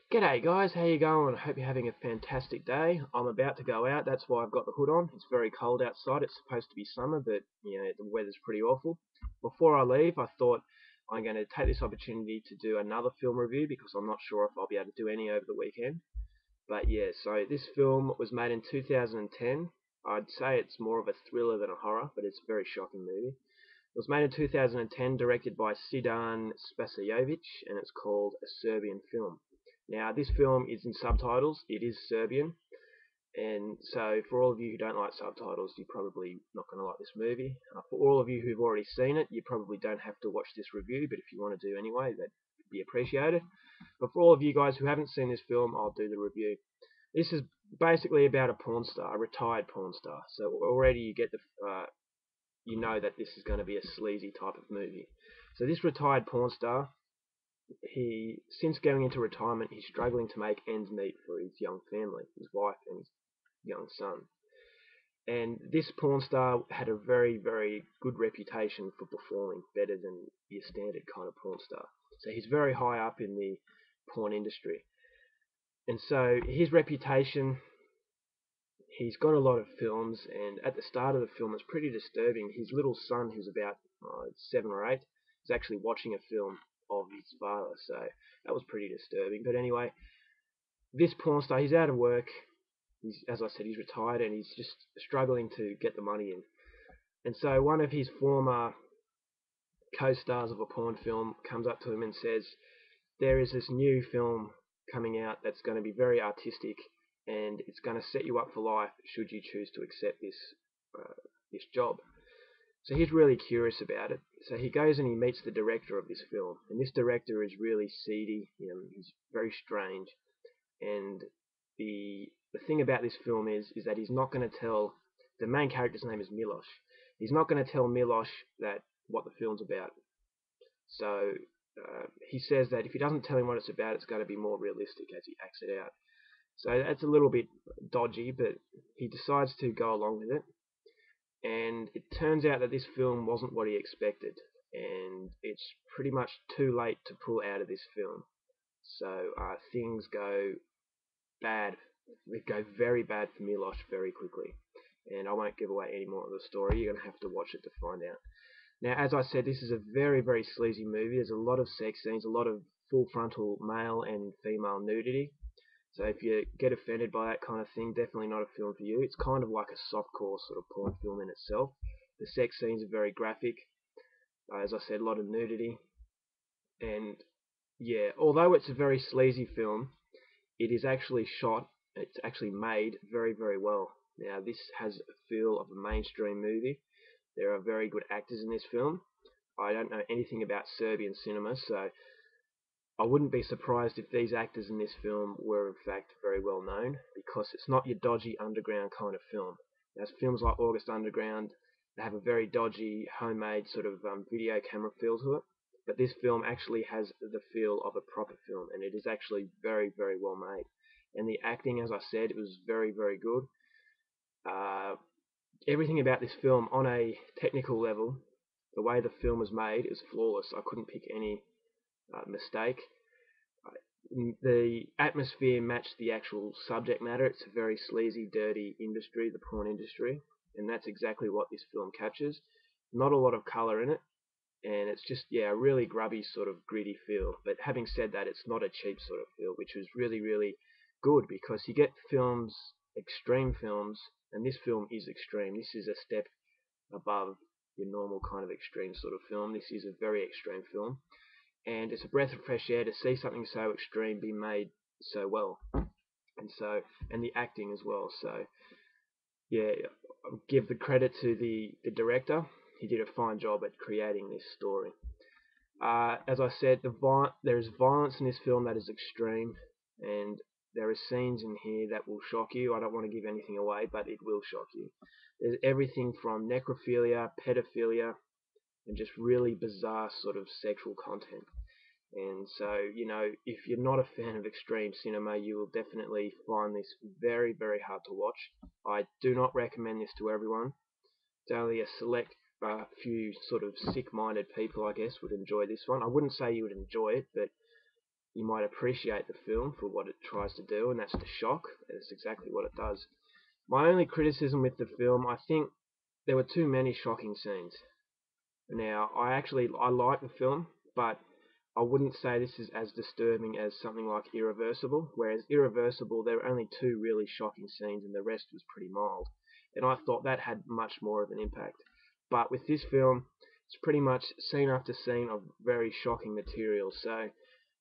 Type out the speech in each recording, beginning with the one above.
G'day guys, how you going? I hope you're having a fantastic day. I'm about to go out, that's why I've got the hood on. It's very cold outside, it's supposed to be summer, but the weather's pretty awful. Before I leave, I thought I'm going to take this opportunity to do another film review because I'm not sure if I'll be able to do any over the weekend. But yeah, so this film was made in 2010. I'd say it's more of a thriller than a horror, but it's a very shocking movie. It was made in 2010, directed by Sidan Spasojevic, and it's called A Serbian Film. Now, this film is in subtitles. It is Serbian, and so for all of you who don't like subtitles, you're probably not going to like this movie. For all of you who've already seen it, you probably don't have to watch this review, but if you want to do anyway, that'd be appreciated. But for all of you guys who haven't seen this film, I'll do the review. This is basically about a porn star, a retired porn star. So already you get you know that this is going to be a sleazy type of movie. So this retired porn star, since going into retirement, he's struggling to make ends meet for his young family, his wife and his young son. And this porn star had a very, very good reputation for performing better than your standard kind of porn star. So he's very high up in the porn industry. And so his reputation, he's got a lot of films, and at the start of the film it's pretty disturbing. His little son, who's about 7 or 8, is actually watching a film of his father, so that was pretty disturbing. But anyway, this porn star, he's out of work. As I said, he's retired and he's just struggling to get the money in. And so one of his former co-stars of a porn film comes up to him and says, there is this new film coming out that's going to be very artistic, and it's going to set you up for life should you choose to accept this job. So he's really curious about it. So he goes and he meets the director of this film, and this director is really seedy. He's very strange. And the thing about this film is that he's not going to tell. The main character's name is Milos. He's not going to tell Milos that what the film's about. So he says that if he doesn't tell him what it's about, it's going to be more realistic as he acts it out. So that's a little bit dodgy, but he decides to go along with it. And it turns out that this film wasn't what he expected, and it's pretty much too late to pull out of this film. So things go bad. They go very bad for Milos very quickly. And I won't give away any more of the story. You're going to have to watch it to find out. Now, as I said, this is a very, very sleazy movie. There's a lot of sex scenes, a lot of full frontal male and female nudity. So if you get offended by that kind of thing, definitely not a film for you. It's kind of like a softcore sort of porn film in itself. The sex scenes are very graphic. As I said, a lot of nudity. And yeah, although it's a very sleazy film, it is actually shot, it's actually made very, very well. Now, this has a feel of a mainstream movie. There are very good actors in this film. I don't know anything about Serbian cinema, so I wouldn't be surprised if these actors in this film were in fact very well known, because it's not your dodgy underground kind of film. As films like August Underground, they have a very dodgy, homemade sort of video camera feel to it. But this film actually has the feel of a proper film, and it is actually very, very well made. And the acting, as I said, it was very, very good. Uh, Everything about this film, on a technical level, the way the film was made, is flawless. I couldn't pick any mistake. The atmosphere matched the actual subject matter. It's a very sleazy, dirty industry, the porn industry, and that's exactly what this film captures. Not a lot of colour in it, and it's just, yeah, a really grubby sort of gritty feel. But having said that, it's not a cheap sort of feel, which was really, really good, because you get films, extreme films, and this film is extreme. This is a step above your normal kind of extreme sort of film. This is a very extreme film, and it's a breath of fresh air to see something so extreme be made so well, and the acting as well. So yeah, I'll give the credit to the director. He did a fine job at creating this story. As I said, there is violence in this film that is extreme, and there are scenes in here that will shock you. I don't want to give anything away, but it will shock you. There's everything from necrophilia, pedophilia, and just really bizarre sort of sexual content. And so, if you're not a fan of extreme cinema, you will definitely find this very, very hard to watch. I do not recommend this to everyone. It's only a select few sort of sick-minded people, I guess, would enjoy this one. I wouldn't say you would enjoy it, but you might appreciate the film for what it tries to do, and that's to shock. That's exactly what it does. My only criticism with the film, I think there were too many shocking scenes. Now, I like the film, but I wouldn't say this is as disturbing as something like Irreversible, whereas Irreversible, there were only two really shocking scenes and the rest was pretty mild. And I thought that had much more of an impact. But with this film, it's pretty much scene after scene of very shocking material. So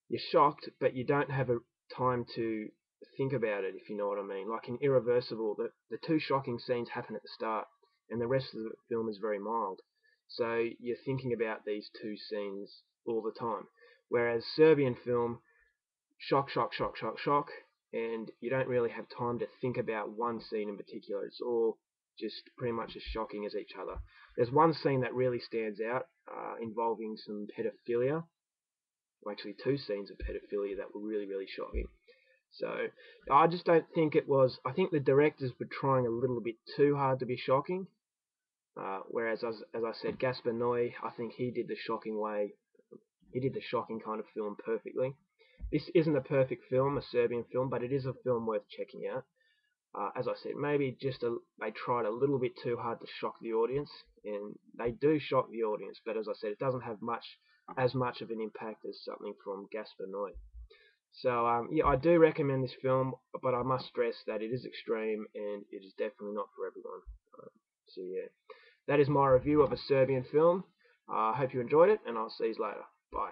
you're shocked, but you don't have a time to think about it, if you know what I mean. Like in Irreversible, the two shocking scenes happen at the start, and the rest of the film is very mild. So you're thinking about these two scenes all the time. Whereas Serbian film, shock, shock, shock, shock, shock, and you don't really have time to think about one scene in particular. It's all just pretty much as shocking as each other. There's one scene that really stands out involving some pedophilia. Well, actually, two scenes of pedophilia that were really, really shocking. So I just don't think it was. I think the directors were trying a little bit too hard to be shocking. Whereas, as I said, Gaspar Noé, I think he did the shocking way. He did the shocking kind of film perfectly. This isn't a perfect film, a Serbian film, but it is a film worth checking out. As I said, maybe they tried a little bit too hard to shock the audience, and they do shock the audience. But as I said, it doesn't have as much of an impact as something from Gaspar Noé. So yeah, I do recommend this film, but I must stress that it is extreme and it is definitely not for everyone. So yeah, that is my review of A Serbian Film. I hope you enjoyed it, and I'll see you later. Bye.